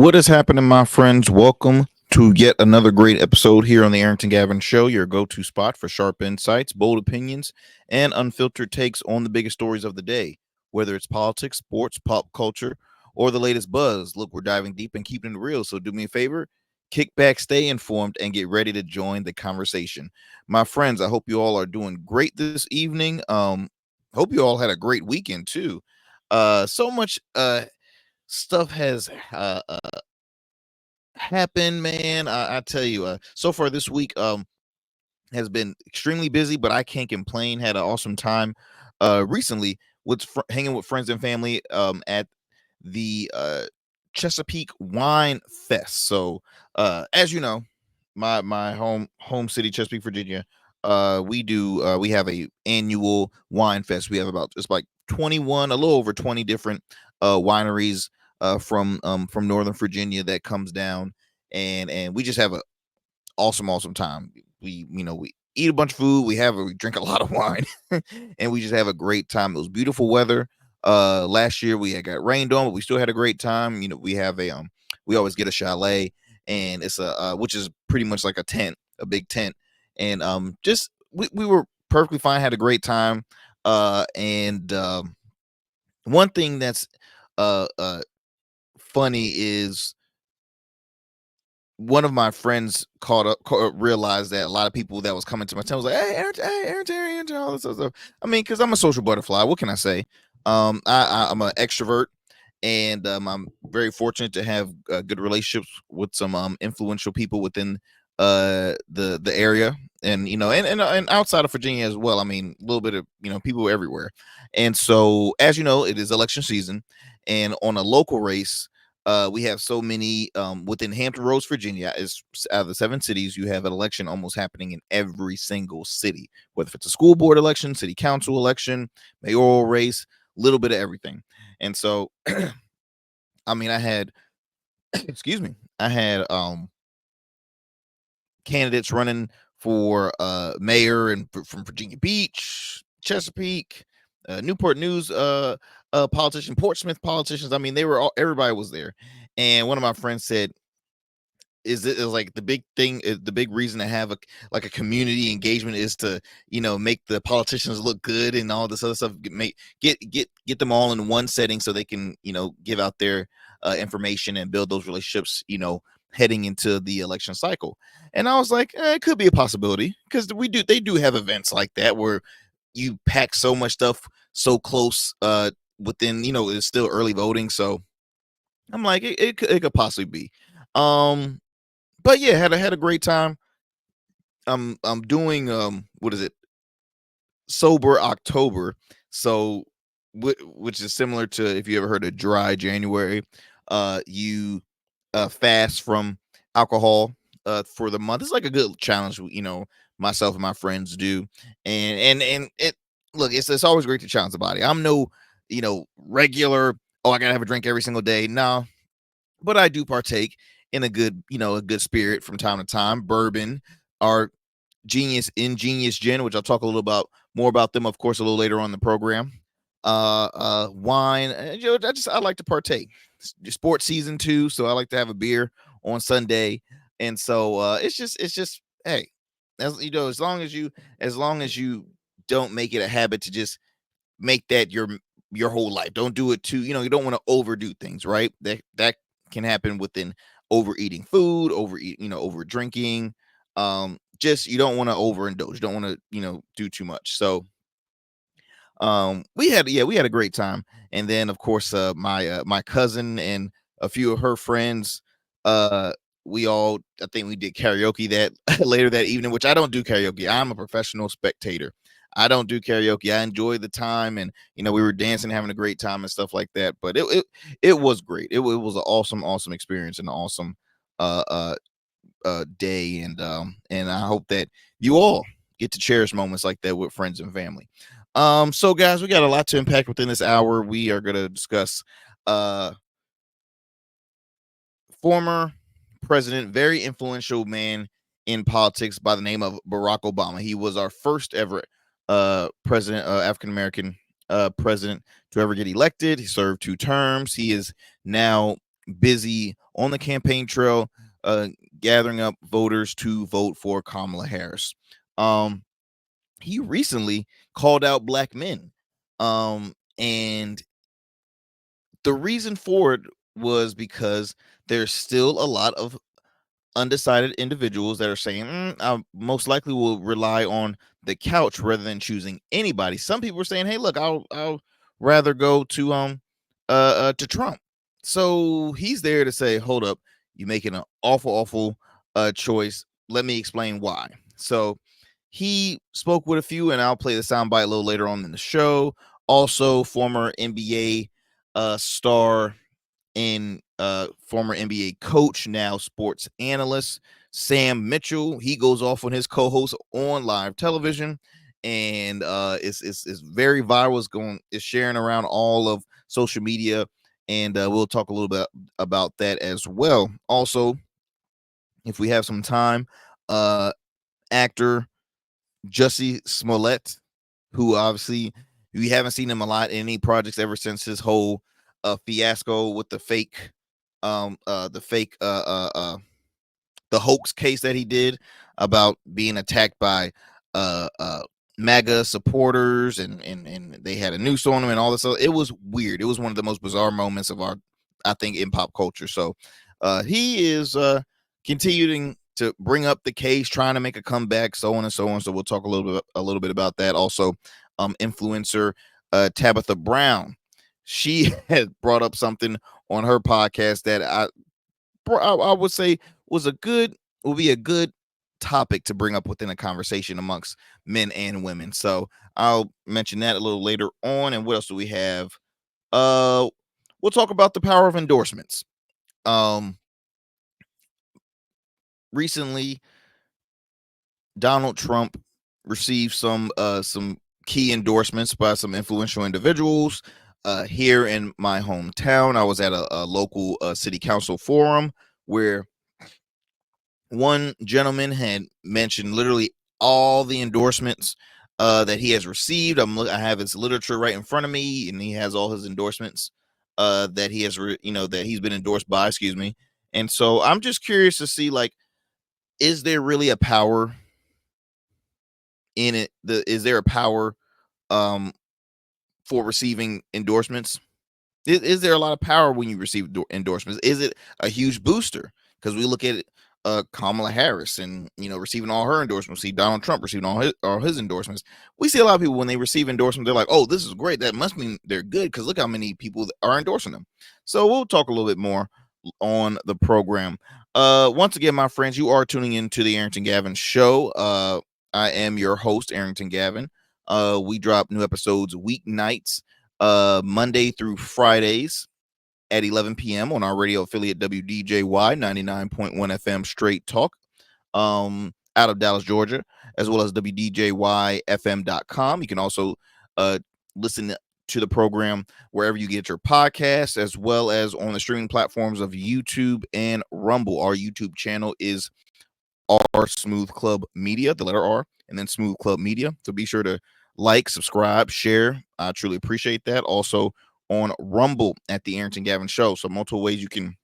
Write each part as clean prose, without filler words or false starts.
What is happening, my friends? Welcome to yet another great episode here on the Arrington Gavin Show, your go to spot for sharp insights, bold opinions, and unfiltered takes on the biggest stories of the day. Whether it's politics, sports, pop culture, or the latest buzz, look, we're diving deep and keeping it real. So do me a favor, kick back, stay informed, and get ready to join the conversation. My friends, I hope you all are doing great this evening. Hope you all had a great weekend too. So much stuff has happened, man. I tell you, so far this week has been extremely busy, but I can't complain. Had an awesome time recently with hanging with friends and family at the Chesapeake Wine Fest. So as you know, my home city, Chesapeake, Virginia, we have a annual wine fest. We have about it's like 21, a little over 20 different wineries from Northern Virginia that comes down, and we just have a awesome time. We eat a bunch of food, we drink a lot of wine, and we just have a great time. It was beautiful weather. Last year we had got rained on, but we still had a great time. We have we always get a chalet, and it's a which is pretty much like a tent, a big tent, and just we were perfectly fine, had a great time. And One thing that's uh uh funny is one of my friends realized that a lot of people that was coming to my tent was like, "Hey, Aaron, all this other stuff." I mean, because I'm a social butterfly. What can I say? I'm an extrovert, and I'm very fortunate to have good relationships with some influential people within the area, and and outside of Virginia as well. I mean, a little bit of people everywhere, and so as you know, it is election season, and on a local race. We have so many within Hampton Roads, Virginia. Is out of the 7 cities, you have an election almost happening in every single city, whether it's a school board election, city council election, mayoral race, little bit of everything. And so, I mean, I had, excuse me, I had candidates running for mayor and from Virginia Beach, Chesapeake, Newport News, politician, Portsmouth politicians. I mean, everybody was there. And one of my friends said, is like the big thing is the big reason to have a community engagement is to make the politicians look good and all this other stuff, get them all in one setting so they can give out their information and build those relationships heading into the election cycle. And I was like, it could be a possibility, because they do have events like that where you pack so much stuff so close within, it's still early voting. So I'm like, it could possibly be. But yeah, had a great time. I'm doing what is it, sober October. So which is similar to, if you ever heard of dry January. You fast from alcohol for the month. It's like a good challenge, myself and my friends do. And it look, it's always great to challenge the body. I'm no regular, oh, I gotta have a drink every single day. No, but I do partake in a good spirit from time to time. Bourbon, our ingenious gin, which I'll talk a little about more about them, of course, a little later on in the program. Wine, I like to partake. It's sports season too, so I like to have a beer on Sunday, and so it's just hey, as you know, as long as you don't make it a habit to just make that your whole life. Don't do it too, you don't want to overdo things, right? That can happen within overeating food, over drinking. Just you don't want to overindulge. You don't want to, do too much. So we had a great time. And then of course my cousin and a few of her friends, uh I think we did karaoke that later that evening, which I don't do karaoke. I'm a professional spectator. I don't do karaoke. I enjoy the time, and we were dancing, having a great time and stuff like that. But it was great. It was an awesome experience and an awesome uh uh day, and I hope that you all get to cherish moments like that with friends and family. So guys, we got a lot to unpack within this hour. We are going to discuss uh former president, very influential man in politics by the name of Barack Obama. He was our first ever president, African American president to ever get elected. He served 2 terms. He is now busy on the campaign trail, gathering up voters to vote for Kamala Harris. He recently called out black men. And the reason for it was because there's still a lot of undecided individuals that are saying, I most likely will rely on the couch rather than choosing anybody. Some people are saying, hey, look, I'll rather go to Trump. So he's there to say, hold up, you're making an awful choice. Let me explain why. So he spoke with a few, and I'll play the soundbite a little later on in the show. Also, former NBA star and former NBA coach, now sports analyst, Sam Mitchell. He goes off on his co-host on live television, and it's very viral. It's sharing around all of social media, and we'll talk a little bit about that as well. Also, if we have some time, actor Jussie Smollett, who obviously we haven't seen him a lot in any projects ever since his whole fiasco with the fake the hoax case that he did about being attacked by uh uh MAGA supporters, and they had a noose on him and all this other. It was weird. It was one of the most bizarre moments of our, I think, in pop culture. So he is continuing to bring up the case, trying to make a comeback, so on and so on. So we'll talk a little bit about that. Also, influencer Tabitha Brown, she had brought up something on her podcast that I would say was will be a good topic to bring up within a conversation amongst men and women. So I'll mention that a little later on. And what else do we have? We'll talk about the power of endorsements. Um, Recently, Donald Trump received some key endorsements by some influential individuals here in my hometown. I was at a local city council forum where one gentleman had mentioned literally all the endorsements that he has received. I have his literature right in front of me, and he has all his endorsements that he has, that he's been endorsed by. Excuse me. And so I'm just curious to see, like, is there really a power in it? Is there a power um, for receiving endorsements? Is there a lot of power when you receive endorsements? Is it a huge booster? Because we look at it, Kamala Harris, and receiving all her endorsements. See Donald Trump receiving all his endorsements. We see a lot of people when they receive endorsements, they're like, "Oh, this is great. That must mean they're good." Because look how many people are endorsing them. So we'll talk a little bit more on the program. Once again, my friends, you are tuning into the Arrington Gavin Show. I am your host, Arrington Gavin. We drop new episodes weeknights, Monday through Fridays at 11 p.m. on our radio affiliate WDJY 99.1 FM Straight Talk, out of Dallas, Georgia, as well as WDJYFM.com. You can also listen to the program wherever you get your podcasts, as well as on the streaming platforms of YouTube and Rumble. Our YouTube channel is R Smooth Club Media, the letter R, and then Smooth Club Media. So be sure to like, subscribe, share. I truly appreciate that. Also on Rumble at the Arrington Gavin Show. So multiple ways you can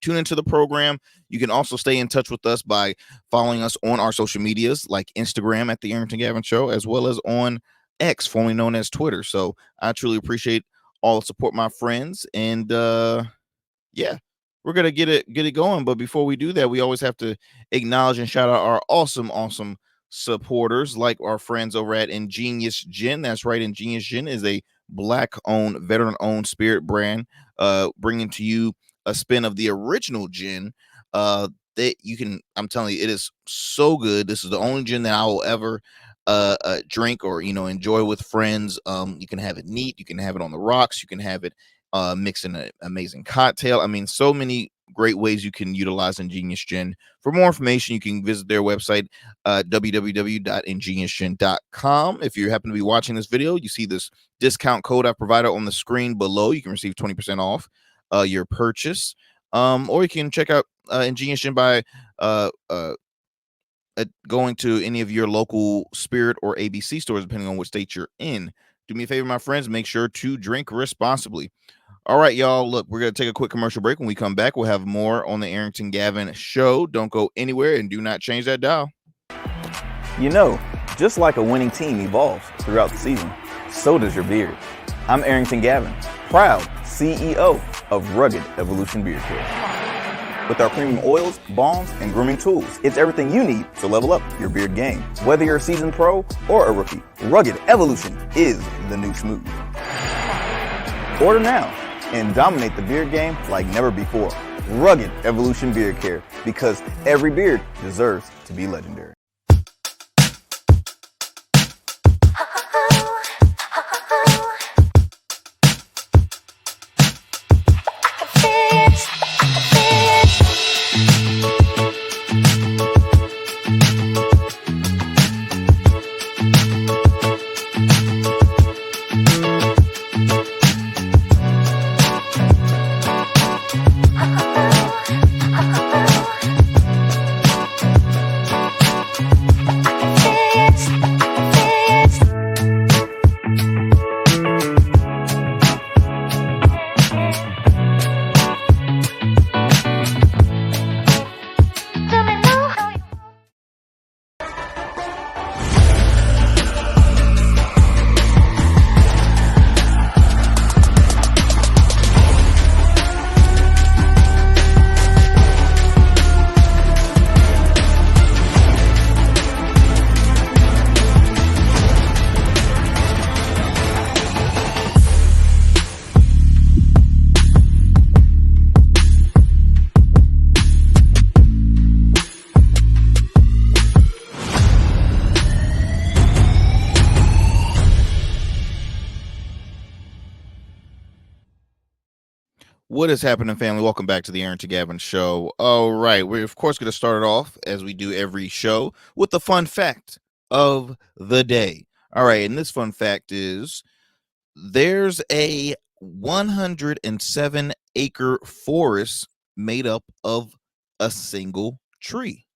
tune into the program. You can also stay in touch with us by following us on our social medias like Instagram at the Arrington Gavin Show, as well as on X, formerly known as Twitter. So I truly appreciate all the support, my friends. And yeah, we're gonna get it going. But before we do that, we always have to acknowledge and shout out our awesome supporters, like our friends over at Ingenious Gin. That's right, Ingenious Gin is a black-owned, veteran-owned spirit brand, bringing to you a spin of the original gin. That you can, I'm telling you, it is so good. This is the only gin that I will ever drink or enjoy with friends. You can have it neat, you can have it on the rocks, you can have it mix in an amazing cocktail. I mean, so many great ways you can utilize Ingenious Gin. For more information, you can visit their website, www.ingeniousgin.com. If you happen to be watching this video, you see this discount code I've provided on the screen below. You can receive 20% off your purchase. Or you can check out Ingenious Gin by going to any of your local Spirit or ABC stores, depending on which state you're in. Do me a favor, my friends, make sure to drink responsibly. All right, y'all. Look, we're going to take a quick commercial break. When we come back, we'll have more on the Arrington Gavin show. Don't go anywhere and do not change that dial. You know, just like a winning team evolves throughout the season, so does your beard. I'm Arrington Gavin, proud CEO of Rugged Evolution Beard Care. With our premium oils, balms, and grooming tools, it's everything you need to level up your beard game. Whether you're a seasoned pro or a rookie, Rugged Evolution is the new smooth. Order now and dominate the beard game like never before. Rugged Evolution Beard Care, because every beard deserves to be legendary. What is happening, family? Welcome back to the Arrington Gavin show. All right, we're of course going to start it off as we do every show with the fun fact of the day. All right, and this fun fact is there's a 107-acre forest made up of a single tree.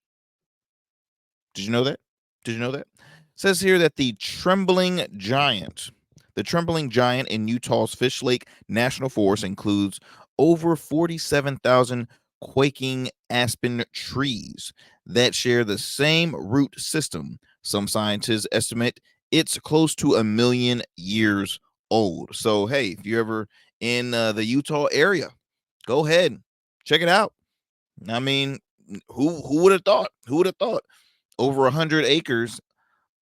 Did you know that? Did you know that? It says here that the trembling giant in Utah's Fish Lake National Forest includes over 47,000 quaking aspen trees that share the same root system. Some scientists estimate it's close to 1 million years old. So, hey, if you're ever in the Utah area, go ahead, check it out. I mean, who would have thought? Who would have thought? Over 100 acres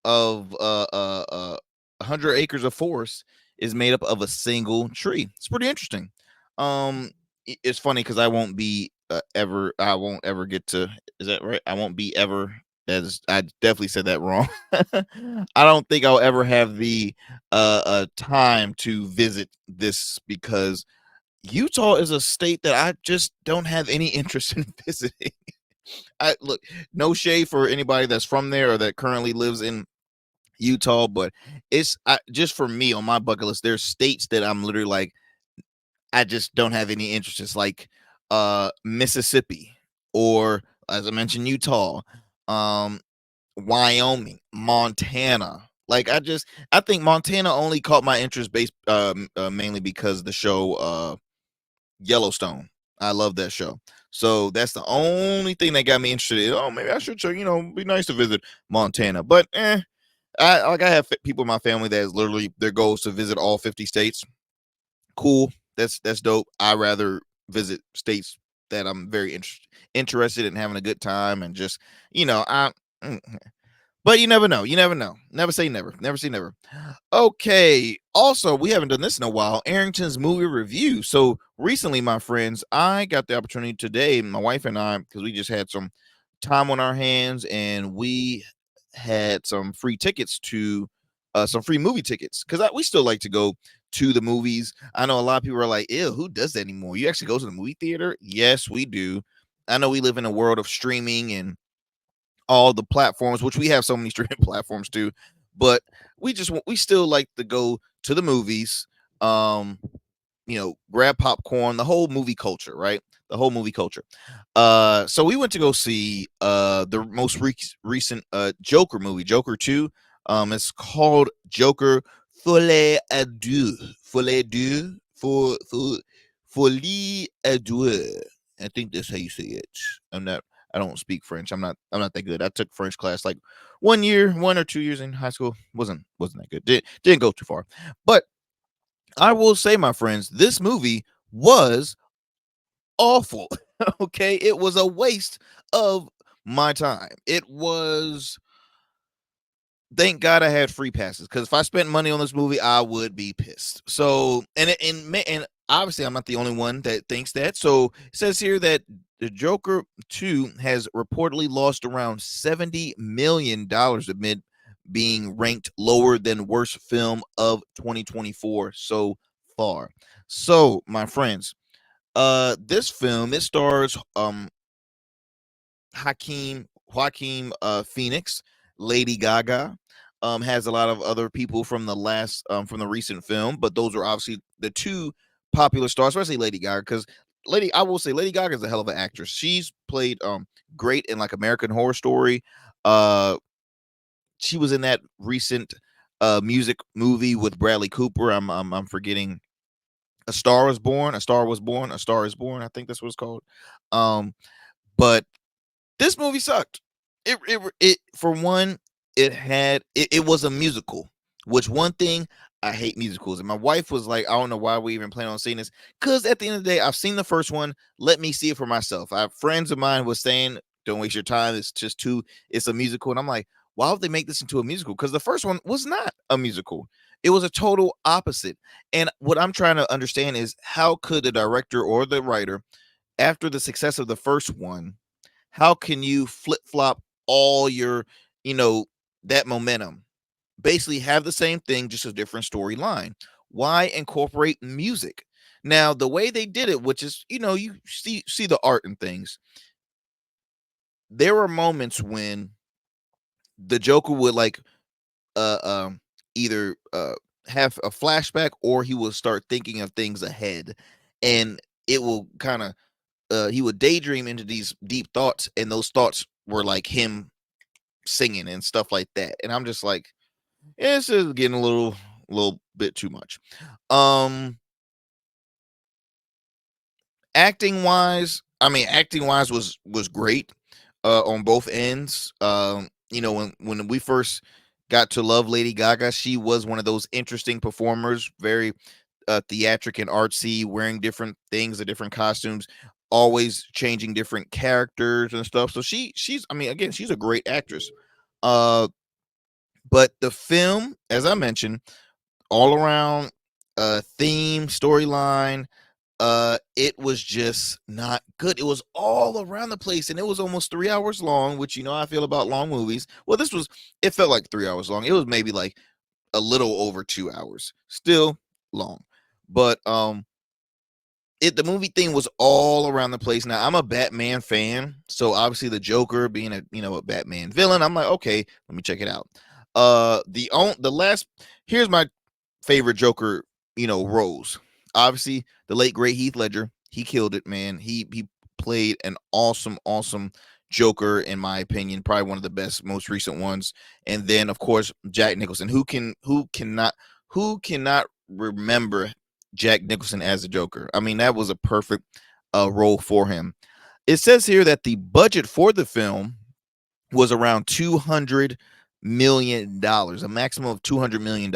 of 100 acres of forest is made up of a single tree. It's pretty interesting. It's funny because I won't ever get to, is that right? I won't be ever, as I definitely said that wrong. I don't think I'll ever have the time to visit this because Utah is a state that I just don't have any interest in visiting. I look, no shade for anybody that's from there or that currently lives in Utah, but just for me on my bucket list, there's states that I'm literally like, I just don't have any interest. It's like Mississippi, or as I mentioned, Utah, Wyoming, Montana. Like I think Montana only caught my interest based mainly because the show Yellowstone. I love that show. So that's the only thing that got me interested in, oh, maybe I should, be nice to visit Montana. But I have people in my family that is literally their goal is to visit all 50 states. Cool. That's dope. I rather visit states that I'm very interested in having a good time and just, but you never know. You never know. Never say never. Never say never. Okay. Also, we haven't done this in a while. Arrington's movie review. So recently, my friends, I got the opportunity today, my wife and I, because we just had some time on our hands and we had some free tickets to some free movie tickets because we still like to go to the movies. I know a lot of people are like, ew, who does that anymore? You actually go to the movie theater? Yes, we do. I know we live in a world of streaming and all the platforms, which we have so many streaming platforms too, but we still like to go to the movies, grab popcorn, the whole movie culture, right? The whole movie culture. So we went to go see the most recent Joker movie, Joker 2. It's called Joker Folie à Deux. Folie à Deux. Folie à deux. I think that's how you say it. I'm not. I don't speak French. I'm not that good. I took French class like 1 year, 1 or 2 years in high school. Wasn't that good. Didn't go too far. But I will say, my friends, this movie was awful. Okay, it was a waste of my time. It was. Thank God I had free passes, because if I spent money on this movie, I would be pissed. So, and obviously, I'm not the only one that thinks that. So, it says here that the Joker 2 has reportedly lost around $70 million amid being ranked lower than worst film of 2024 so far. So, my friends, this film, it stars Joaquin Phoenix, Lady Gaga. Has a lot of other people from the recent film, but those are obviously the two popular stars, especially Lady Gaga, because I will say Lady Gaga is a hell of an actress. She's played great in like American Horror Story. Uh, she was in that recent music movie with Bradley Cooper. I'm forgetting. A Star Was Born. A Star Was Born. A Star Is Born. I think that's what it's called. But this movie sucked. It for one, it was a musical, which one thing I hate musicals. And my wife was like, I don't know why we even plan on seeing this. Cause at the end of the day, I've seen the first one. Let me see it for myself. I have friends of mine was saying, don't waste your time. It's a musical. And I'm like, why would they make this into a musical? Because the first one was not a musical. It was a total opposite. And what I'm trying to understand is, how could the director or the writer, after the success of the first one, how can you flip flop all your, you know, that momentum? Basically, have the same thing, just a different storyline. Why incorporate music? Now, the way they did it, which is, you see the art and things. There were moments when the Joker would like uh either have a flashback, or he will start thinking of things ahead, and it will kind of he would daydream into these deep thoughts, and those thoughts were like him singing and stuff like that. And I'm just like, this is getting a little bit too much. Um, acting wise was great on both ends. When we first got to love Lady Gaga, she was one of those interesting performers, very theatric and artsy, wearing different things, the different costumes, always changing different characters and stuff. So she's I mean, again, she's a great actress. Uh but the film, as I mentioned, all around theme, storyline, it was just not good. It was all around the place, and it was almost 3 hours long, which I feel about long movies. Well, it felt like 3 hours long. It was maybe like a little over 2 hours. Still long. But the movie thing was all around the place. Now, I'm a Batman fan, so obviously the Joker being a Batman villain, I'm like, okay, let me check it out. The last Here's my favorite Joker, roles. Obviously, the late great Heath Ledger, he killed it, man. He played an awesome Joker, in my opinion, probably one of the best, most recent ones. And then, of course, Jack Nicholson. Who cannot remember Jack Nicholson as a Joker? I mean, that was a perfect role for him. It says here that the budget for the film was around $200 million, a maximum of $200 million.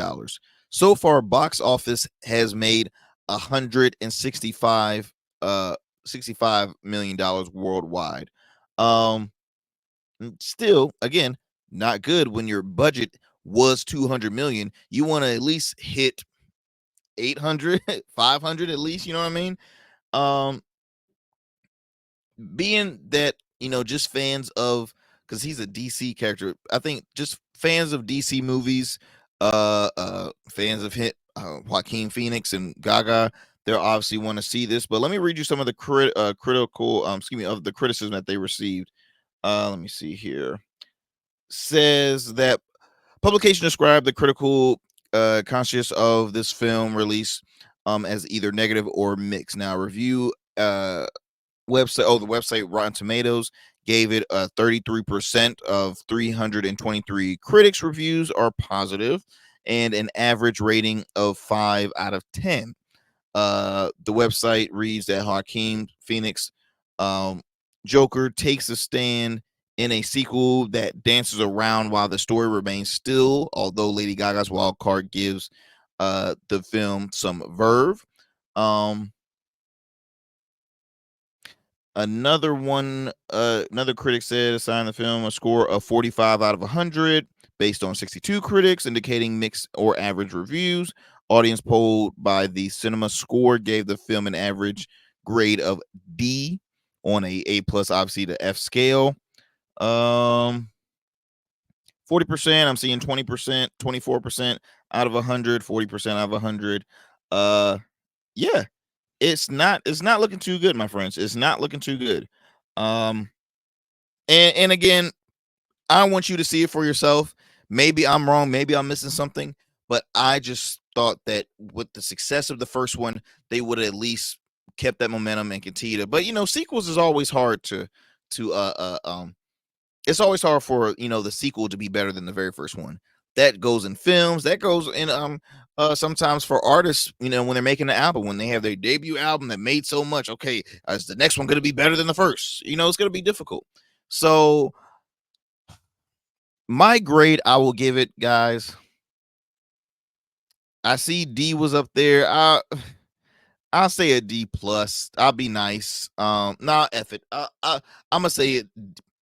So far, box office has made 165 $65 million worldwide. Um, Still, again, not good when your budget was 200 million. You want to at least hit 800, 500 at least. You know what I mean? Um, Being that just fans of, because he's a DC character, I think just fans of DC movies, fans of hit Joaquin Phoenix and Gaga, they'll obviously want to see this. But let me read you some of the critical excuse me, of the criticism that they received. Let me see here. Says that publication described the critical conscious of this film release as either negative or mixed. Now, review the website Rotten Tomatoes gave it a 33% of 323 critics reviews are positive, and an average rating of 5 out of 10. The website reads that Joaquin Phoenix um, Joker takes a stand in a sequel that dances around while the story remains still, although Lady Gaga's wild card gives the film some verve. Um, another critic said assigned the film a score of 45 out of 100 based on 62 critics, indicating mixed or average reviews. Audience polled by the Cinema Score gave the film an average grade of D on a plus, obviously the F scale. 40%, I'm seeing 20%, 24% out of 100, 40% out of 100. Yeah, it's not looking too good, my friends. It's not looking too good. Um, and again, I want you to see it for yourself. Maybe I'm wrong, maybe I'm missing something, but I just thought that with the success of the first one, they would have at least kept that momentum and continue to. But sequels is always hard to it's always hard for the sequel to be better than the very first one. That goes in films, that goes in sometimes for artists, when they're making an album, when they have their debut album that made so much, okay, is the next one going to be better than the first? It's going to be difficult. So my grade, I will give it, guys. I see D was up there. I'll say a D plus. I'll be nice. Nah, F it. I'm gonna say it.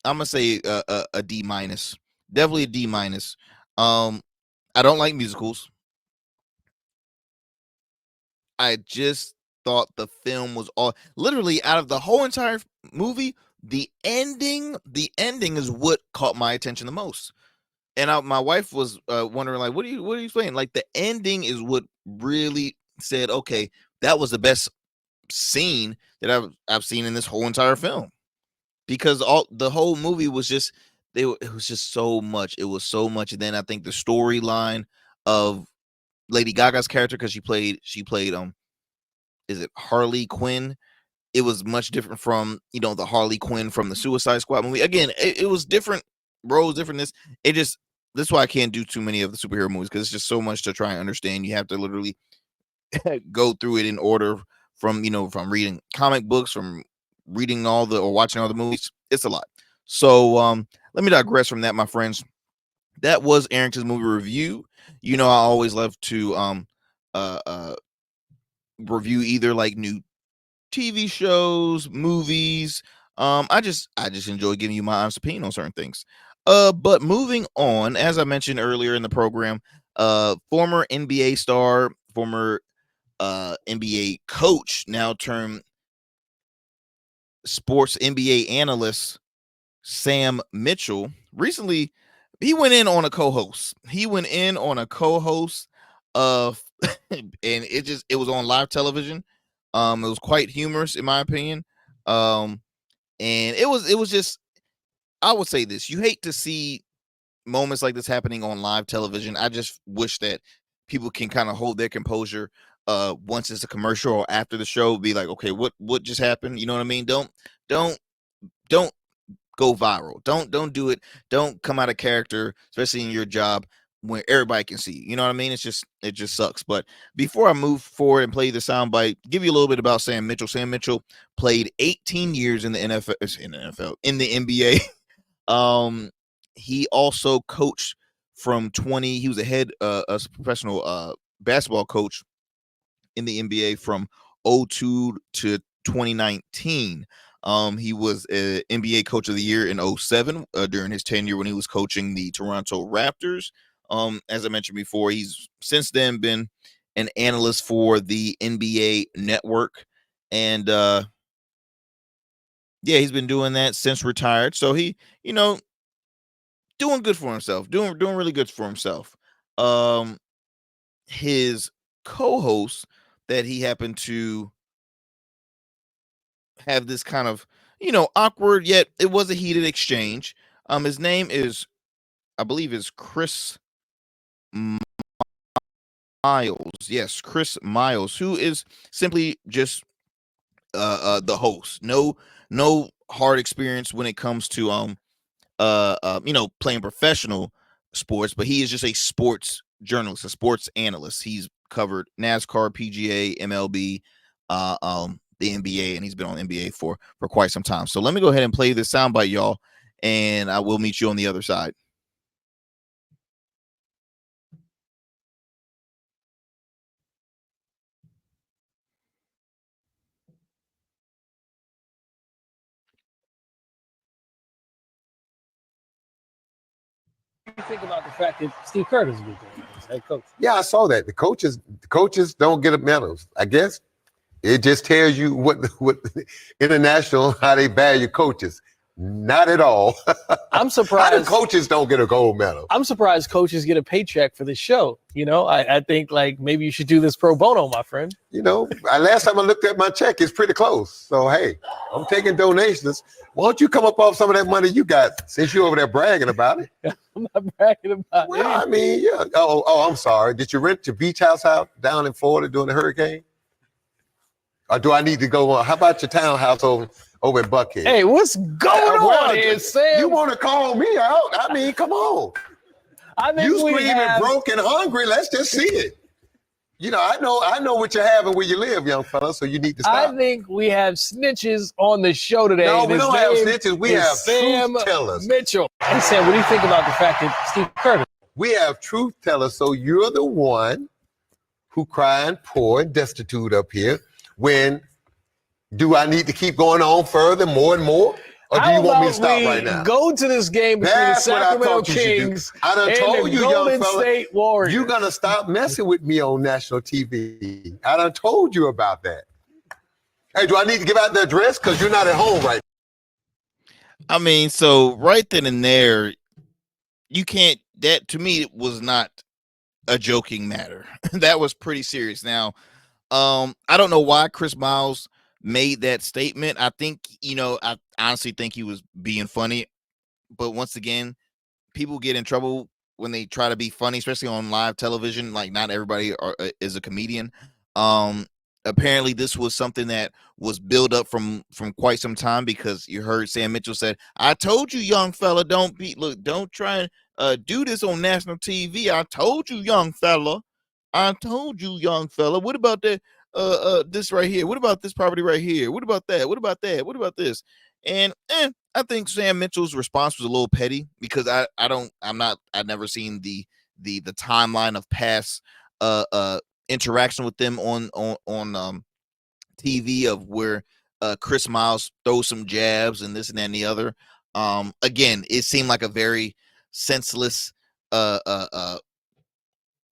I'm gonna say a D minus. Definitely a D minus. I don't like musicals. I just thought the film was all literally out of the whole entire movie. The ending is what caught my attention the most. And my wife was wondering, like, what are you saying? Like, the ending is what really said, okay, that was the best scene that I've seen in this whole entire film, because all the whole movie was just it was just so much. It was so much. And then I think the storyline of Lady Gaga's character, because she played is it Harley Quinn? It was much different from the Harley Quinn from the Suicide Squad movie. Again, it was different roles, different it just that's why I can't do too many of the superhero movies, because it's just so much to try and understand. You have to literally go through it in order from reading comic books, from reading all the or watching all the movies. It's a lot. So let me digress from that, my friends. That was Arrington's movie review. I always love to uh uh review either like new TV shows, movies. I just enjoy giving you my honest opinion on certain things. But moving on, as I mentioned earlier in the program, former NBA star, former NBA coach, now turned sports NBA analyst, Sam Mitchell, recently he went in on a co-host. He went in on a co-host of and it was on live television. It was quite humorous in my opinion. Um and it was just, I would say this. You hate to see moments like this happening on live television. I just wish that people can kind of hold their composure once it's a commercial or after the show, be like, okay, what just happened? You know what I mean? Don't don't go viral. Don't do it. Don't come out of character, especially in your job when everybody can see. You know what I mean? It just sucks. But before I move forward and play the soundbite, give you a little bit about Sam Mitchell. Sam Mitchell played 18 years in the NFL, in the NBA. He also coached from 20. He was a head a professional basketball coach in the NBA from '02 to 2019. He was an NBA Coach of the Year in '07 during his tenure when he was coaching the Toronto Raptors. As I mentioned before, he's since then been an analyst for the NBA Network, and yeah, he's been doing that since retired. So he, doing good for himself, doing really good for himself. Um, his co-host that he happened to have this kind of awkward, yet it was a heated exchange. His name is, I believe, is Chris Miles. Yes, Chris Miles, who is simply just the host. No hard experience when it comes to playing professional sports, but he is just a sports journalist, a sports analyst. He's covered NASCAR, PGA, MLB, the NBA, and he's been on NBA for quite some time. So let me go ahead and play this soundbite, y'all, and I will meet you on the other side. You think about the fact that Steve Kerr doesn't get there as head coach. Yeah, I saw that. The coaches don't get medals. I guess it just tells you what international how they value coaches. Not at all. I'm How do surprised. coaches don't get a gold medal? I'm surprised coaches get a paycheck for this show. You know, I think like maybe you should do this pro bono, my friend. You know, last time I looked at my check, it's pretty close. So hey, I'm taking donations. Why don't you come up off some of that money you got since you're over there bragging about it? I'm not bragging about Well, it. I mean, yeah. Oh, I'm sorry. Did you rent your beach house out down in Florida during the hurricane? Or do I need to go on? How about your townhouse over in Buckhead? Hey, what's going on here, Sam? You want to call me out? I mean, come on. I think You we screaming have, broke and hungry. Let's just see it. You know, I know what you have and where you live, young fella, so you need to stop. I think we have snitches on the show today. No, we His don't have name snitches. We is have Sam truth tellers. Mitchell. Hey, Sam, what do you think about the fact that Steve Kerr? We have truth tellers, so you're the one who crying poor and destitute up here. When do I need to keep going on further, more and more? Or do you want me to stop right now? Go to this game between That's the what I Sacramento thought you should do. Kings I done and told the you, young Golden fella, State Warriors. you're going to stop messing with me on national TV. I done told you about that. Hey, do I need to give out the address? Because you're not at home right now. I mean, so right then and there, you can't. That to me was not a joking matter. That was pretty serious. Now, I don't know why Chris Miles made that statement. I think, I honestly think he was being funny. But once again, people get in trouble when they try to be funny, especially on live television. Like, not everybody is a comedian. Apparently this was something that was built up from quite some time, because you heard Sam Mitchell said, "I told you, young fella, don't try and do this on national TV. I told you, young fella. I told you, young fella. What about that? This right here? What about this property right here? What about that? What about that? What about this?" And I think Sam Mitchell's response was a little petty, because I've never seen the timeline of past interaction with them on TV, of where Chris Miles throws some jabs and this and that and the other. Again, it seemed like a very senseless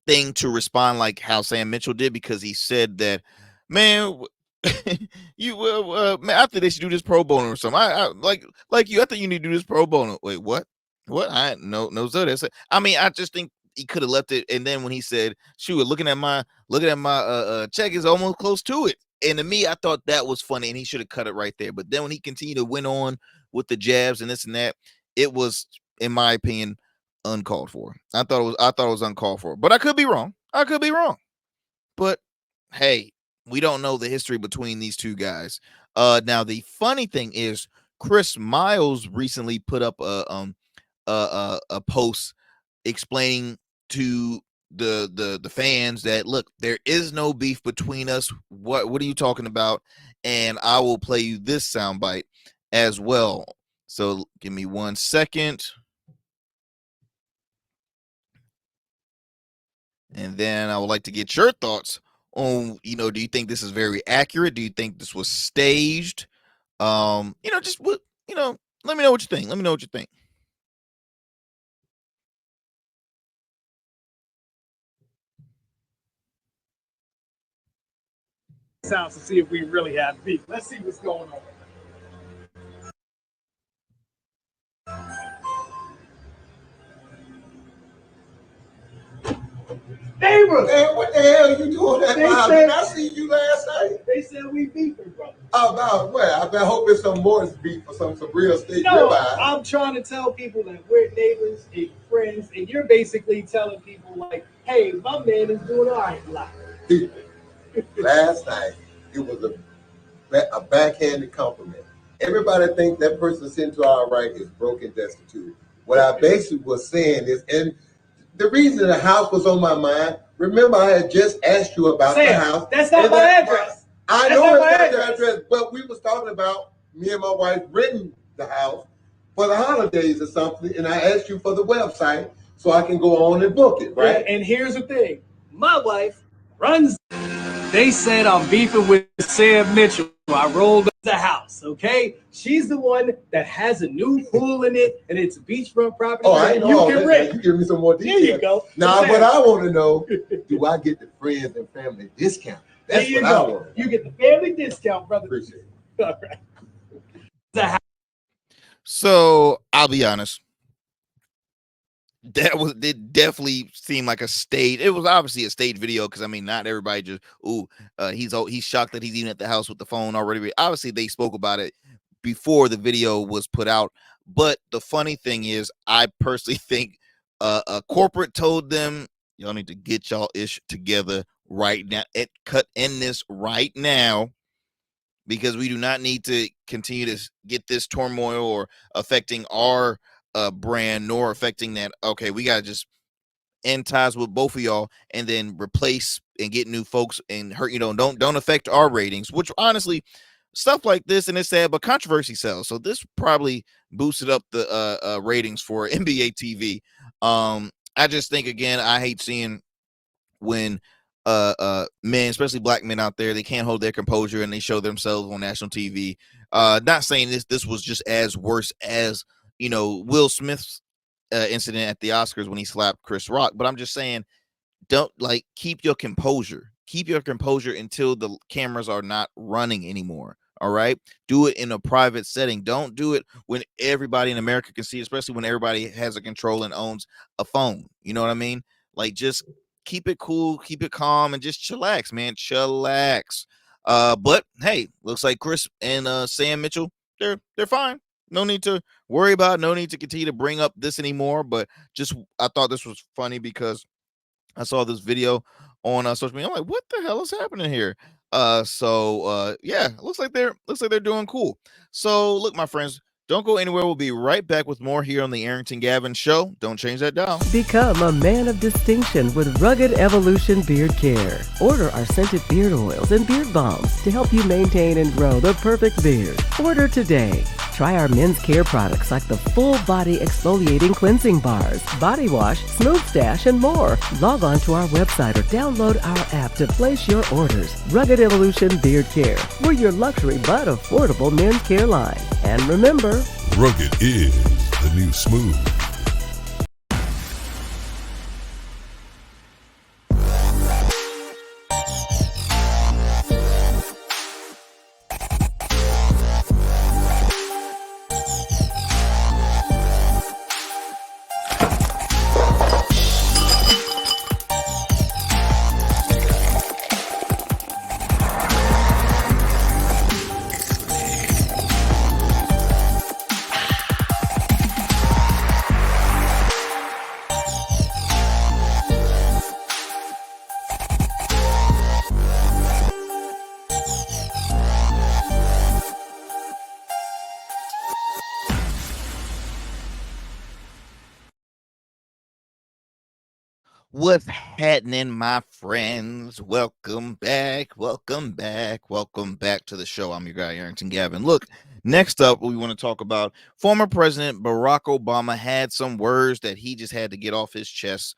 thing to respond like how Sam Mitchell did, because he said that, man, man, I think they should do this pro bono or something. I like you. I think you need to do this pro bono. Wait, what? What? I no sir. That's it. I mean, I just think he could have left it. And then when he said, "Shoot, looking at my check is almost close to it," and to me, I thought that was funny, and he should have cut it right there. But then when he continued to went on with the jabs and this and that, it was, in my opinion, uncalled for. I thought it was uncalled for. But I could be wrong. But hey, we don't know the history between these two guys. Now the funny thing is, Chris Miles recently put up a post explaining to the fans that, look, there is no beef between us. What are you talking about? And I will play you this soundbite as well. So give me 1 second. And then I would like to get your thoughts on, do you think this is very accurate? Do you think this was staged? Just what, let me know what you think. Let me know what you think. Sounds to see if we really have beef. Let's see what's going on. Neighbors! Man, what the hell you doing that? said- I see you last night. They said we beefing, brother. About what? I hope it's some more beef for some real steak No, ribeye. I'm trying to tell people that we're neighbors and friends, and you're basically telling people like, "Hey, my man is doing all right in life." Last night, it was a backhanded compliment. Everybody thinks that person sitting to our right is broken, destitute. What I basically was saying is, and the reason the house was on my mind Remember, I had just asked you about the Sam, house. that's not my address. I That's know not it's my not your address. address, but we was talking about me and my wife renting the house for the holidays or something, and I asked you for the website so I can go on and book it, right? Yeah, and here's the thing. My wife runs. They said I'm beefing with Sam Mitchell. I rolled up the house, okay? She's the one that has a new pool in it, and it's beachfront property. Oh, I that know you all can that. rent. You give me some more There details. you go. Now, Sam, what I want to know, do I get the friends and family discount? there That's you what I go. want. You get the family discount, brother. Appreciate it. All right. The So I'll be honest. It definitely seemed like a stage. It was obviously a stage video because I mean, not everybody just he's shocked that he's even at the house with the phone already. Obviously, they spoke about it before the video was put out. But the funny thing is, I personally think a corporate told them y'all need to get y'all ish together right now. End this right now because we do not need to continue to get this turmoil or affecting our brand nor affecting that. Okay, we gotta just end ties with both of y'all and then replace and get new folks and hurt, don't affect our ratings, which honestly stuff like this, and it's sad, but controversy sells. So this probably boosted up the ratings for NBA TV. I just think, again, I hate seeing when men, especially black men out there, they can't hold their composure and they show themselves on national TV. Not saying this was just as worse as Will Smith's incident at the Oscars when he slapped Chris Rock, but I'm just saying, don't keep your composure. Keep your composure until the cameras are not running anymore. All right. Do it in a private setting. Don't do it when everybody in America can see, especially when everybody has a control and owns a phone. You know what I mean? Just keep it cool, keep it calm, and just chillax, man. Chillax. But hey, looks like Chris and Sam Mitchell, they're fine. No need to worry about, no need to continue to bring up this anymore. But I thought this was funny because I saw this video on social media. I'm like, what the hell is happening here? Yeah, looks like they're doing cool. So look, my friends, don't go anywhere. We'll be right back with more here on the Arrington Gavin Show. Don't change that dial. Become a man of distinction with Rugged Evolution Beard Care. Order our scented beard oils and beard balms to help you maintain and grow the perfect beard. Order today. Try our men's care products like the full body exfoliating cleansing bars, body wash, smooth stash, and more. Log on to our website or download our app to place your orders. Rugged Evolution Beard Care. We're your luxury but affordable men's care line. And remember, rugged is the new smooth. What's happening, my friends? Welcome back to the show. I'm your guy, Arrington Gavin. Look, next up, we want to talk about former President Barack Obama had some words that he just had to get off his chest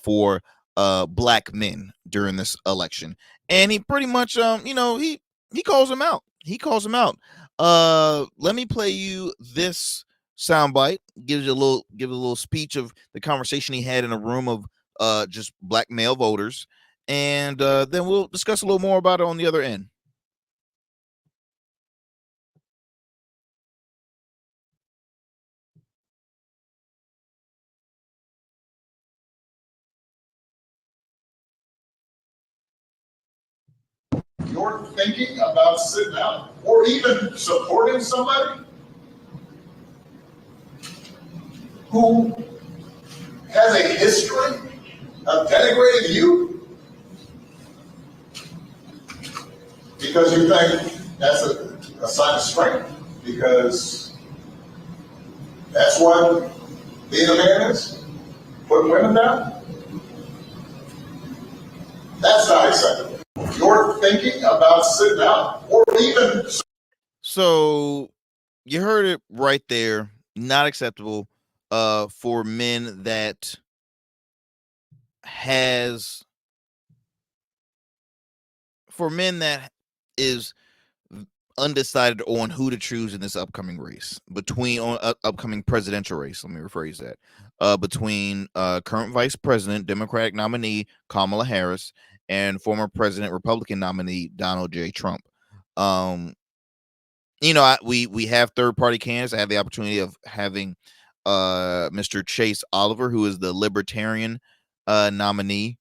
for black men during this election. And he pretty much, he calls them out. Let me play you this soundbite. Give a little speech of the conversation he had in a room of just black male voters, and then we'll discuss a little more about it on the other end. You're thinking about sitting out or even supporting somebody who has a history of denigrating you because you think that's a sign of strength, because that's what being a man is, putting women down. That's not acceptable. You're thinking about sitting out or even. So you heard it right there. Not acceptable for men that has for men that is undecided on who to choose in this upcoming race between upcoming presidential race. Let me rephrase that. Between current vice president, Democratic nominee Kamala Harris, and former president, Republican nominee Donald J. Trump. We have third party candidates. I have the opportunity of having Mr. Chase Oliver, who is the Libertarian nominee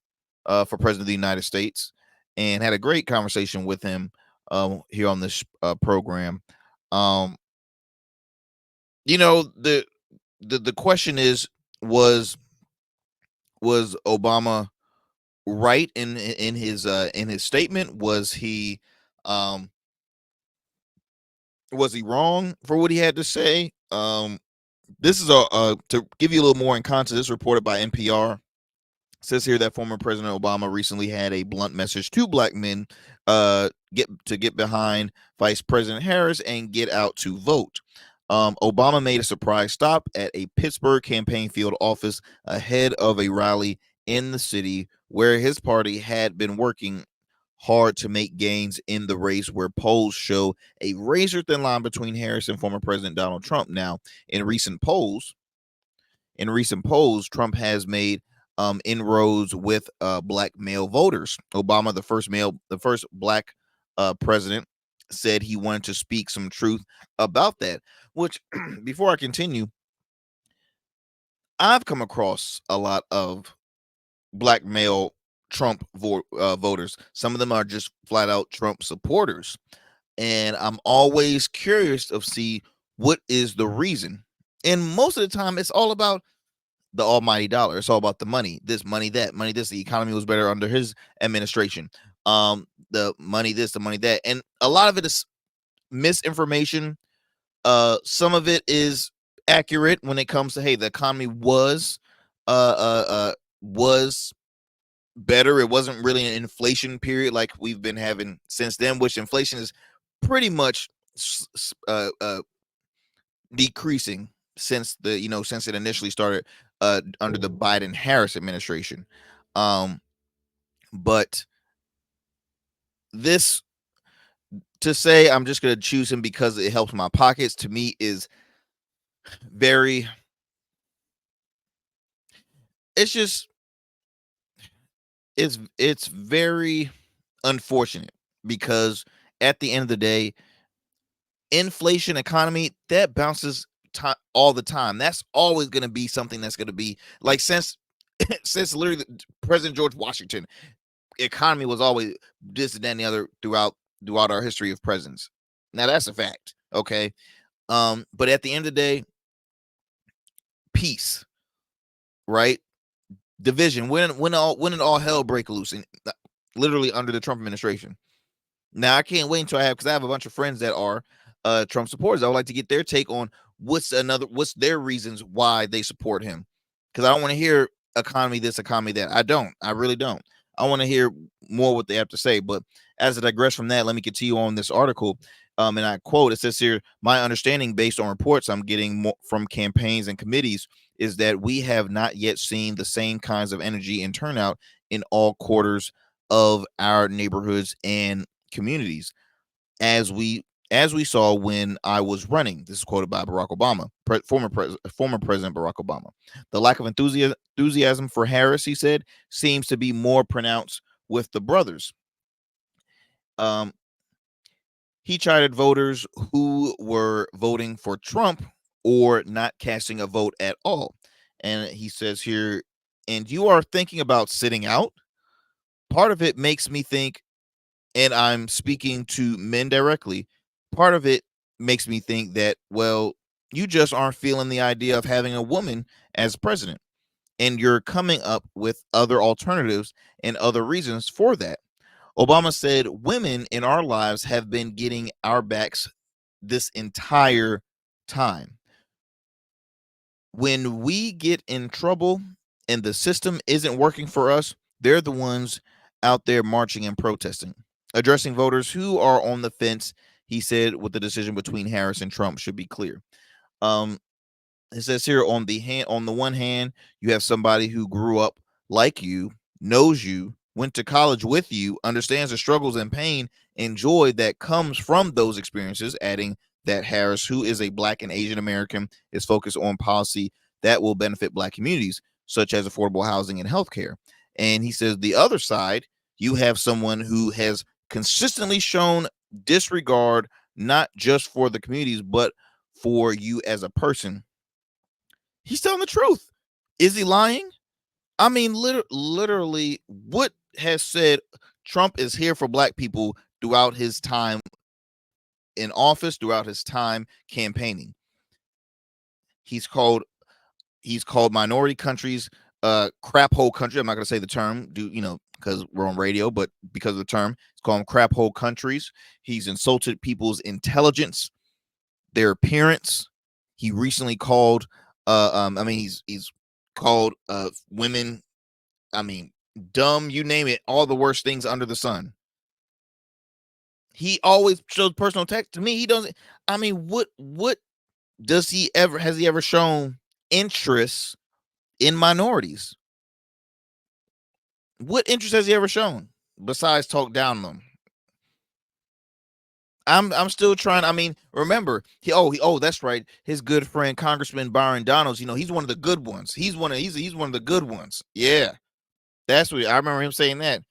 for president of the United States, and had a great conversation with him here on this program. Um, the question is, was Obama right in his statement? Was he wrong for what he had to say? This is to give you a little more in context. This is reported by NPR. It says here that former President Obama recently had a blunt message to black men get behind Vice President Harris and get out to vote. Obama made a surprise stop at a Pittsburgh campaign field office ahead of a rally in the city where his party had been working hard to make gains in the race, where polls show a razor thin line between Harris and former President Donald Trump. Now, in recent polls, Trump has made inroads with black male voters. Obama, the first black president, said he wanted to speak some truth about that. Which, before I continue, I've come across a lot of black male Trump voters. Some of them are just flat out Trump supporters, and I'm always curious to see what is the reason. And most of the time, it's all about the almighty dollar. It's all about the money. This money, that money, this. The economy was better under his administration. The money, this, the money, that, and a lot of it is misinformation. Some of it is accurate when it comes to, hey, the economy was better. It wasn't really an inflation period like we've been having since then, which inflation is pretty much decreasing since it initially started under the Biden Harris administration. But this, to say I'm just going to choose him because it helps my pockets, to me is very, it's very unfortunate, because at the end of the day, inflation, economy, that bounces all the time. That's always going to be something that's going to be like, since literally President George Washington, economy was always this and that and the other throughout our history of presidents. Now that's a fact. Okay. But at the end of the day, peace, right? Division, when did all hell break loose, and literally under the Trump administration. Now I can't wait until because I have a bunch of friends that are Trump supporters. I would like to get their take on what's their reasons why they support him, because I don't want to hear economy this, economy that. I really don't. I want to hear more what they have to say. But as I digress from that, let me continue on this article. And I quote, it says here, my understanding based on reports I'm getting from campaigns and committees is that we have not yet seen the same kinds of energy and turnout in all quarters of our neighborhoods and communities as we saw when I was running. This is quoted by Barack Obama, former President Barack Obama. The lack of enthusiasm for Harris, he said, seems to be more pronounced with the brothers. He chided voters who were voting for Trump or not casting a vote at all. And he says here, and you are thinking about sitting out? Part of it makes me think, and I'm speaking to men directly, part of it makes me think that, well, you just aren't feeling the idea of having a woman as president, and you're coming up with other alternatives and other reasons for that. Obama said, women in our lives have been getting our backs this entire time. When we get in trouble and the system isn't working for us, they're the ones out there marching and protesting. Addressing voters who are on the fence, he said, with the decision between Harris and Trump should be clear. It says here, on the one hand, you have somebody who grew up like you, knows you, went to college with you, understands the struggles and pain and joy that comes from those experiences, adding that Harris, who is a Black and Asian American, is focused on policy that will benefit Black communities, such as affordable housing and healthcare. And he says the other side, you have someone who has consistently shown disregard, not just for the communities, but for you as a person. He's telling the truth. Is he lying? I mean, literally, what has said Trump is here for Black people throughout his time in office, throughout his time campaigning. He's called minority countries crap hole country. I'm not going to say the term, because we're on radio, but because of the term, it's called them crap hole countries. He's insulted people's intelligence, their appearance. He recently called he's called women, dumb, you name it, all the worst things under the sun. He always shows personal text to me. He doesn't. What has he ever shown interest in minorities? What interest has he ever shown besides talk down on them? I'm still trying. Remember, that's right. His good friend Congressman Byron Donalds, he's one of the good ones. He's one of the good ones. Yeah. That's what I remember him saying that.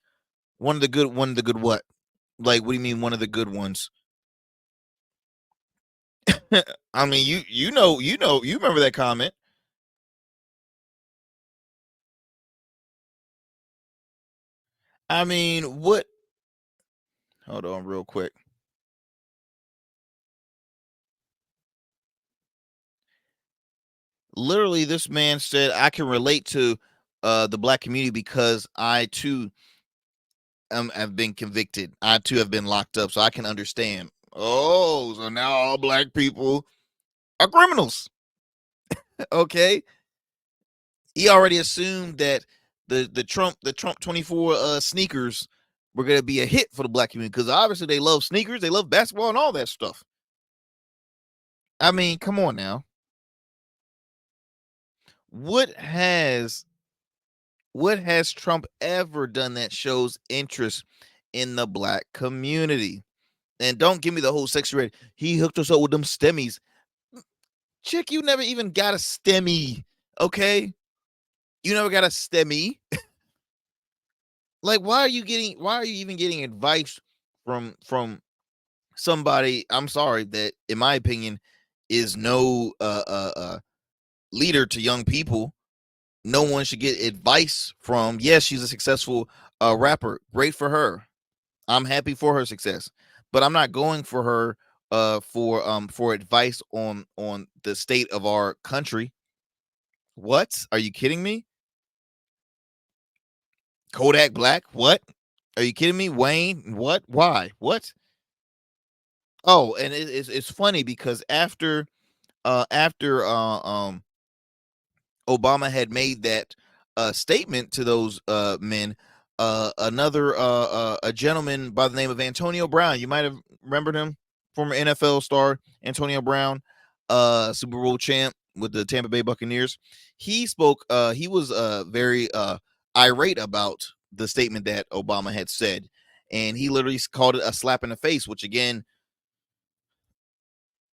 One of the good what? Like, what do you mean one of the good ones? You remember that comment. What? Hold on real quick. Literally, this man said, I can relate to the Black community because I too have been convicted. I too have been locked up, so I can understand. Oh, so now all Black people are criminals. Okay. He already assumed that the Trump 24 sneakers were going to be a hit for the Black community, because obviously they love sneakers, they love basketball and all that stuff. Come on now. What has Trump ever done that shows interest in the Black community? And don't give me the whole sexy rate. He hooked us up with them stemmies. Chick, you never even got a STEMI, okay? You never got a STEMI. Like, why are you even getting advice from somebody, I'm sorry, that in my opinion is no leader to young people? No one should get advice from. Yes, she's a successful rapper. Great for her. I'm happy for her success. But I'm not going for her for advice on the state of our country. What? Are you kidding me? Kodak Black? What? Are you kidding me? Wayne? What? Why? What? Oh, and it's funny because after Obama had made that statement to those men, another a gentleman by the name of Antonio Brown, you might have remembered him, former NFL star Antonio Brown, Super Bowl champ with the Tampa Bay Buccaneers. He spoke. He was very irate about the statement that Obama had said, and he literally called it a slap in the face. Which, again,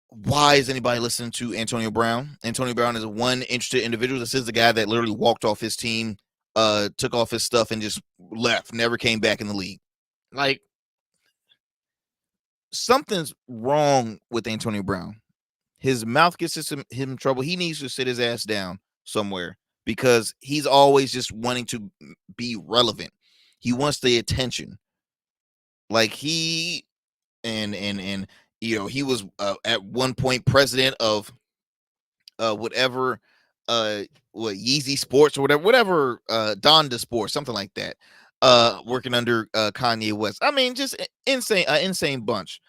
why is anybody listening to Antonio Brown? Antonio Brown is one interested individual. This is the guy that literally walked off his team, took off his stuff and just left, never came back in the league. Like, something's wrong with Antonio Brown. His mouth gets him in trouble. He needs to sit his ass down somewhere, because he's always just wanting to be relevant. He wants the attention. Like, he he was at one point president of whatever what Yeezy Sports or whatever Donda Sports, something like that, working under Kanye West. Just insane bunch.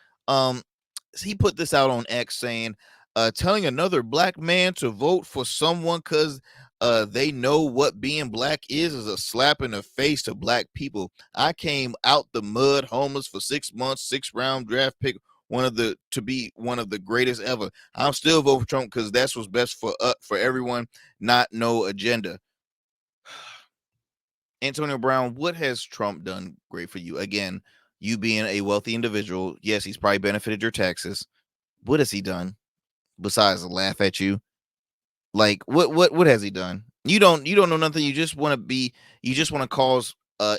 He put this out on X saying, telling another Black man to vote for someone because They know what being black is a slap in the face to black people. I came out the mud homeless for 6 months, 6th-round draft pick, to be one of the greatest ever. I'm still voting for Trump because that's what's best for everyone, not no agenda. Antonio Brown, what has Trump done great for you? Again, you being a wealthy individual, yes, he's probably benefited your taxes. What has he done besides laugh at you? Like what has he done? You don't know nothing. You just want to cause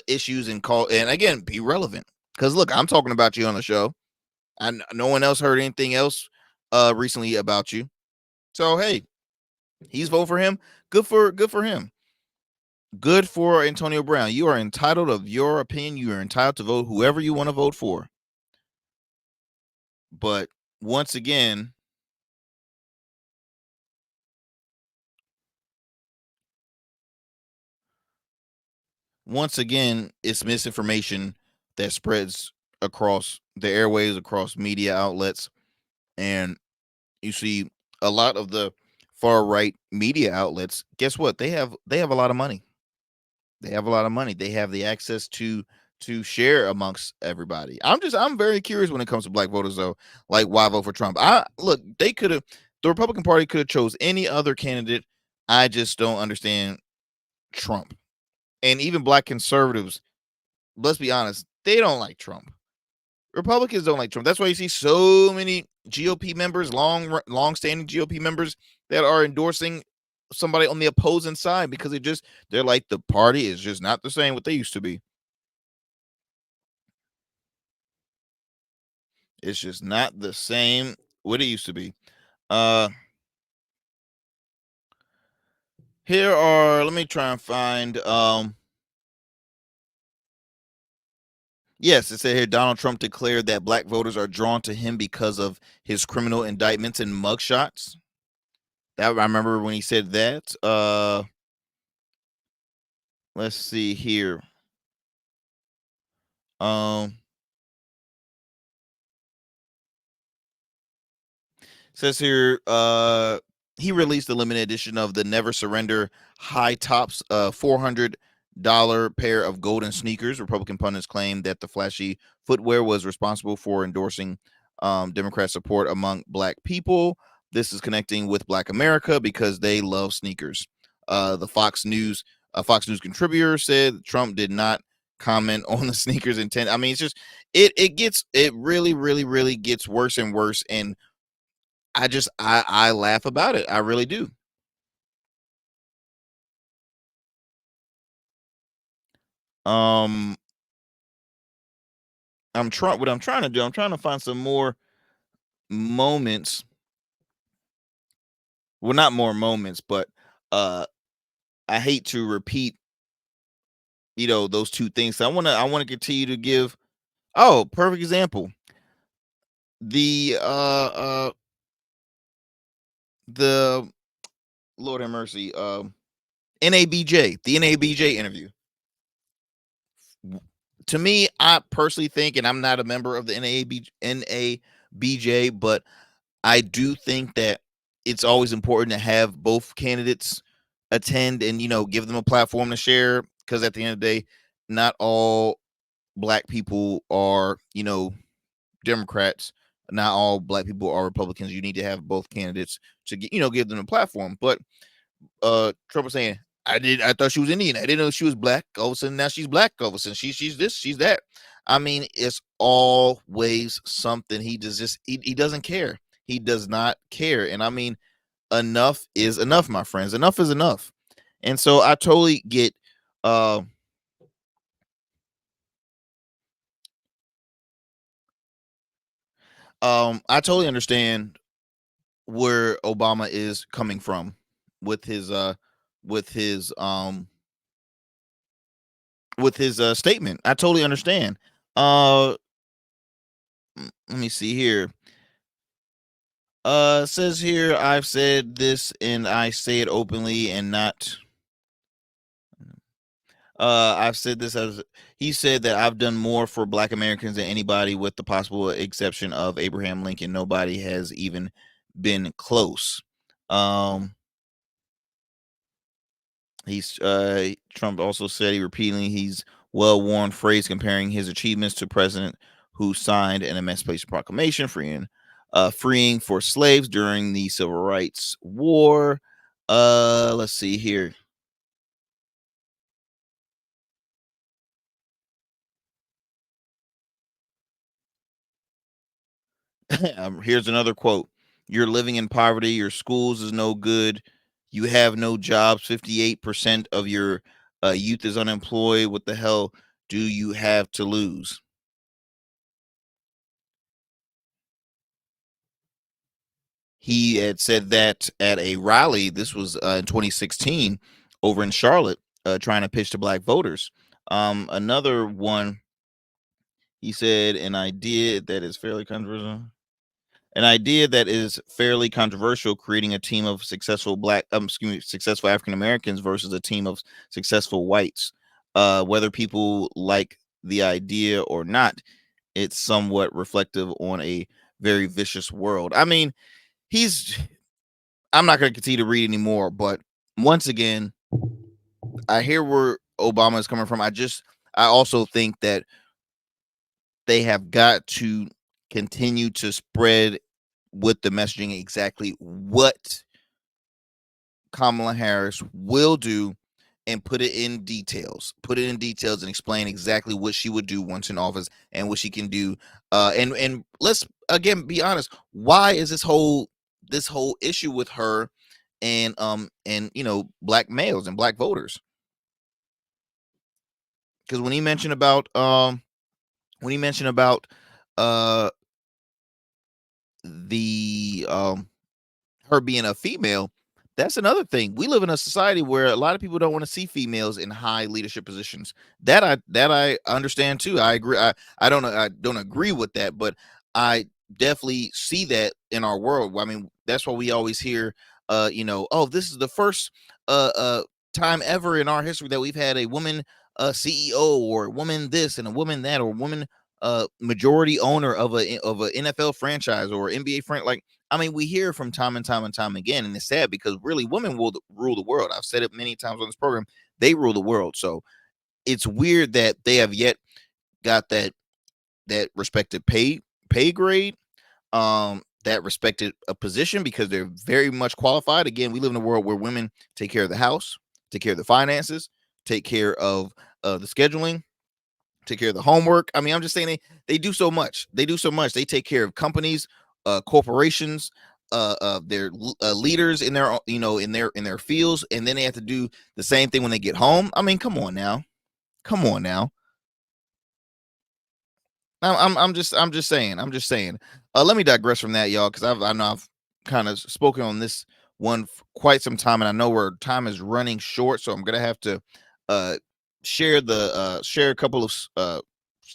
issues and again be relevant. Because look, I'm talking about you on the show. And no one else heard anything else recently about you. So hey, he's voting for him. Good for him. Good for Antonio Brown. You are entitled of your opinion. You are entitled to vote whoever you want to vote for. But once again, it's misinformation that spreads across the airways, across media outlets. And you see a lot of the far right media outlets, guess what? They have a lot of money. They have a lot of money. They have the access to share amongst everybody. I'm very curious when it comes to black voters though. Like, why vote for Trump? The Republican Party could have chose any other candidate. I just don't understand Trump. And even black conservatives, let's be honest, they don't like Trump. Republicans don't like Trump. That's why you see so many GOP members, long-standing GOP members, that are endorsing somebody on the opposing side because they're like, the party is just not the same what they used to be. It's just not the same what it used to be. Let me try and find yes, it said here Donald Trump declared that black voters are drawn to him because of his criminal indictments and mugshots. That I remember when he said that. Let's see here. Says here, he released a limited edition of the Never Surrender High Tops, $400 pair of golden sneakers. Republican pundits claim that the flashy footwear was responsible for endorsing Democrat support among black people. This is connecting with Black America because they love sneakers. The Fox News contributor said Trump did not comment on the sneakers intent. I mean, it's just it really, really, really gets worse and worse, and I laugh about it. I really do. What I'm trying to do, I'm trying to find some more moments. Well, not more moments, but I hate to repeat, those two things. So I want to continue to give perfect example. The the Lord have mercy, NABJ, the NABJ interview. To me, I personally think, and I'm not a member of the NABJ, but I do think that it's always important to have both candidates attend and, give them a platform to share. Because at the end of the day, not all black people are, Democrats. Not all black people are Republicans. You need to have both candidates to give them a platform. But Trump was saying, I thought she was Indian. I didn't know she was black. All of a sudden now she's black. All of a sudden she's this, she's that. I mean, it's always something. He doesn't care. He does not care. And I mean, enough is enough, my friends. Enough is enough. And so I totally get I totally understand where Obama is coming from with his statement. I totally understand. Let me see here. Says here, I've said this and I say it openly and not. I've said this as he said that I've done more for black Americans than anybody with the possible exception of Abraham Lincoln. Nobody has even been close. Trump also said he's well-worn phrase comparing his achievements to president who signed an Emancipation Proclamation freeing for slaves during the Civil Rights War. Let's see here. Here's another quote. You're living in poverty. Your schools is no good. You have no jobs. 58% of your youth is unemployed. What the hell do you have to lose? He had said that at a rally. This was in 2016 over in Charlotte, trying to pitch to black voters. Another one, he said an idea that is fairly controversial. An idea that is fairly controversial, creating a team of successful successful African Americans versus a team of successful whites. Whether people like the idea or not, it's somewhat reflective on a very vicious world. I mean, I'm not going to continue to read anymore, but once again, I hear where Obama is coming from. I also think that they have got to continue to spread with the messaging exactly what Kamala Harris will do and put it in details. Put it in details and explain exactly what she would do once in office and what she can do. And let's again be honest. Why is this whole issue with her and black males and black voters? Because when he mentioned about uh the her being a female, that's another thing. We live in a society where a lot of people don't want to see females in high leadership positions. That I understand too. I agree. I don't agree with that, but I definitely see that in our world. I mean, that's why we always hear oh, this is the first time ever in our history that we've had a woman CEO or a woman this and a woman that or a woman majority owner of a NFL franchise or NBA franchise. Like, I mean, we hear from time and time and time again, and it's sad because really women will rule the world. I've said it many times on this program. They rule the world. So it's weird that they have yet got that respected pay grade, that respected a position because they're very much qualified. Again, we live in a world where women take care of the house, take care of the finances, take care of the scheduling, take care of the homework. I mean, I'm just saying they do so much. They do so much. They take care of companies, corporations, their leaders in their in their fields, and then they have to do the same thing when they get home. I mean, come on now, come on now. I'm just saying. I'm just saying. Let me digress from that, y'all, because I know I've kind of spoken on this one for quite some time, and I know where time is running short, so I'm gonna have to uh share a couple of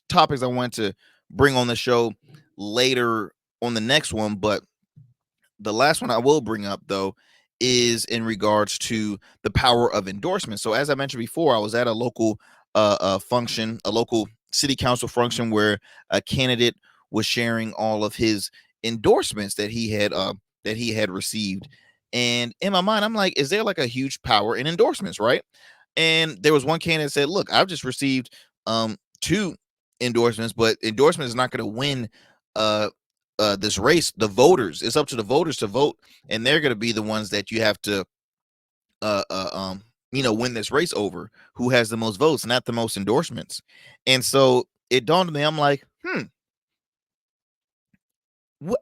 topics I want to bring on the show later on the next one. But the last one I will bring up, though, is in regards to the power of endorsement. So, as I mentioned before, I was at a local function, a local city council function, where a candidate was sharing all of his endorsements that he had received. And in my mind, I'm like, is there like a huge power in endorsements, right? And there was one candidate that said, "Look, I've just received two endorsements, but endorsement is not going to win uh this race. The voters, it's up to the voters to vote, and they're going to be the ones that you have to uh, uh um win this race over, who has the most votes, not the most endorsements." And so it dawned on me, I'm like,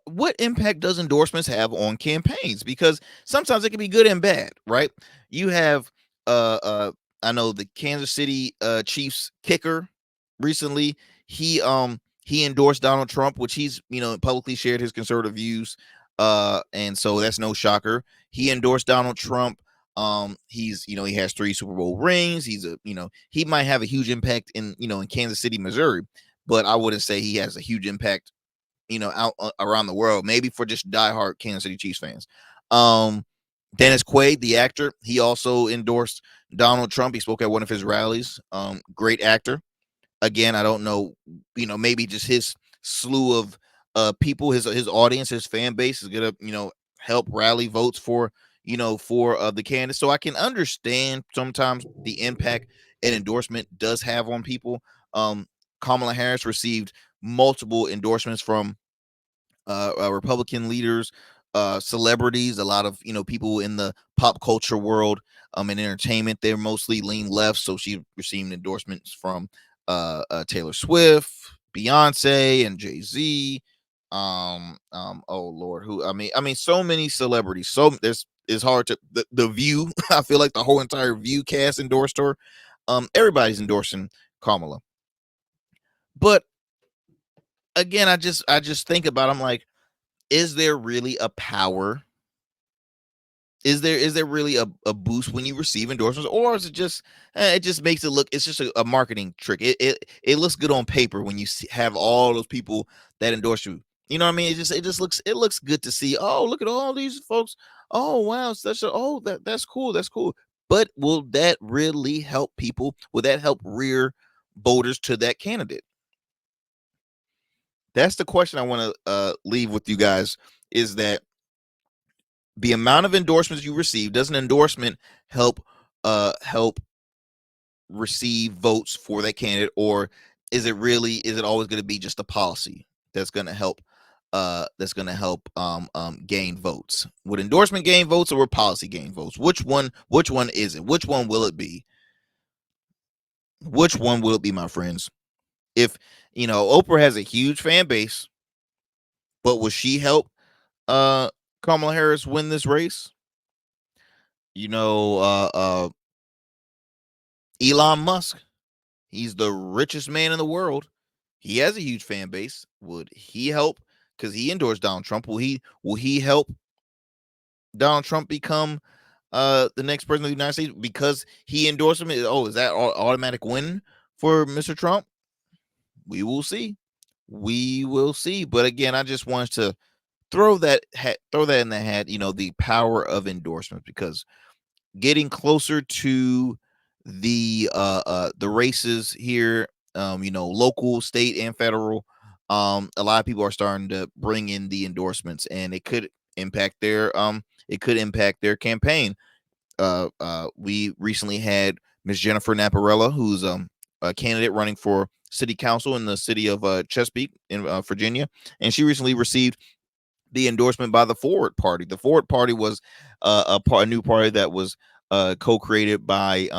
what impact does endorsements have on campaigns? Because sometimes it can be good and bad, right? You have uh uh I know the Kansas City Chiefs kicker recently, he endorsed Donald Trump, which he's publicly shared his conservative views, and so that's no shocker. He endorsed Donald Trump. He has 3 Super Bowl rings. He might have a huge impact in Kansas City, Missouri, but I wouldn't say he has a huge impact out around the world, maybe for just diehard Kansas City Chiefs fans. Um, Dennis Quaid, the actor, he also endorsed Donald Trump. He spoke at one of his rallies. Great actor. Again, I don't know, maybe just his slew of people, his audience, his fan base is gonna, help rally votes for, for the candidates. So I can understand sometimes the impact an endorsement does have on people. Kamala Harris received multiple endorsements from Republican leaders, celebrities, a lot of people in the pop culture world, and entertainment. They're mostly lean left, so she received endorsements from Taylor Swift, Beyonce, and Jay-Z. Oh Lord, I mean, so many celebrities. So there's it's hard to the View. I feel like the whole entire View cast endorsed her. Everybody's endorsing Kamala, but again, I just think about. I'm like, is there really a power? Is there really a boost when you receive endorsements, or is it just it just makes it look? It's just a marketing trick. It looks good on paper when you have all those people that endorse you. You know what I mean? It looks good to see. Oh, look at all these folks. Oh wow, that's cool. That's cool. But will that really help people? Will that help rear voters to that candidate? That's the question I want to leave with you guys. Is that the amount of endorsements you receive? Does an endorsement help receive votes for that candidate, or is it always going to be just a policy that's going to help gain votes? Would endorsement gain votes, or would policy gain votes? Which one is it? Which one will it be? Which one will it be, my friends? If Oprah has a huge fan base, but will she help Kamala Harris win this race? you know uh uh Elon Musk, he's the richest man in the world. He has a huge fan base. Would he help? Because he endorsed Donald Trump. Will he help Donald Trump become the next president of the United States because he endorsed him? Oh, is that automatic win for Mr. Trump? We will see. We will see. But again, I just wanted to throw that in the hat. The power of endorsements, because getting closer to the races here, local, state, and federal. A lot of people are starting to bring in the endorsements, and it could impact their campaign. We recently had Miss Jennifer Naparella, who's a candidate running for city council in the city of Chesapeake in Virginia, and she recently received the endorsement by the Forward Party. The Forward Party was a new party that was co-created by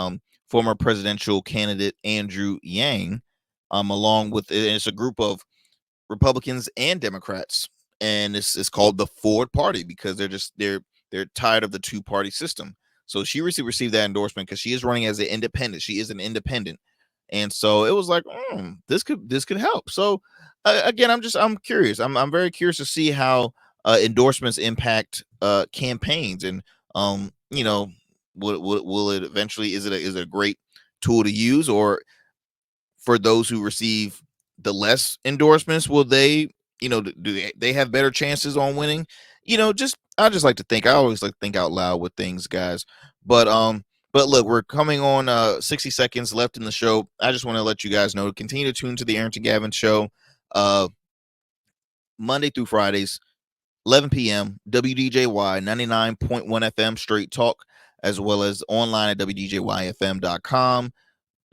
former presidential candidate Andrew Yang, along with, and it's a group of Republicans and Democrats, and it's called the Forward Party because they're tired of the two-party system. So she received that endorsement because she is running as an independent. She is an independent, and so it was like, this could help. So again, I'm curious. I'm very curious to see how endorsements impact campaigns, and will it eventually, is it a great tool to use, or for those who receive the less endorsements, will they, do they have better chances on winning? I just like to think. I always like to think out loud with things, guys. But look, we're coming on 60 seconds left in the show. I just want to let you guys know, continue to tune to the Arrington Gavin show, Monday through Fridays, 11 p.m. WDJY 99.1 FM straight talk, as well as online at WDJYFM.com.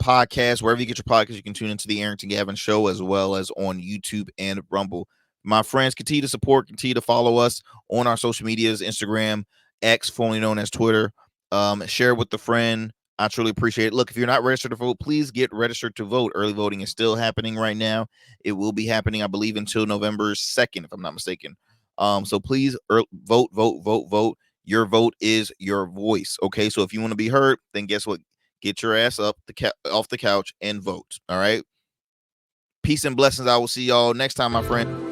Podcast, wherever you get your podcast, you can tune into the Arrington Gavin show, as well as on YouTube and Rumble. My friends, continue to support, continue to follow us on our social medias, Instagram, X, formerly known as Twitter. Share with a friend. I truly appreciate it. Look, if you're not registered to vote, please get registered to vote. Early voting is still happening right now. It will be happening, I believe, until November 2nd, if I'm not mistaken. So please vote, vote, vote, vote. Your vote is your voice. Okay, so if you want to be heard, then guess what? Get your ass up off the couch and vote. All right. Peace and blessings. I will see y'all next time, my friend.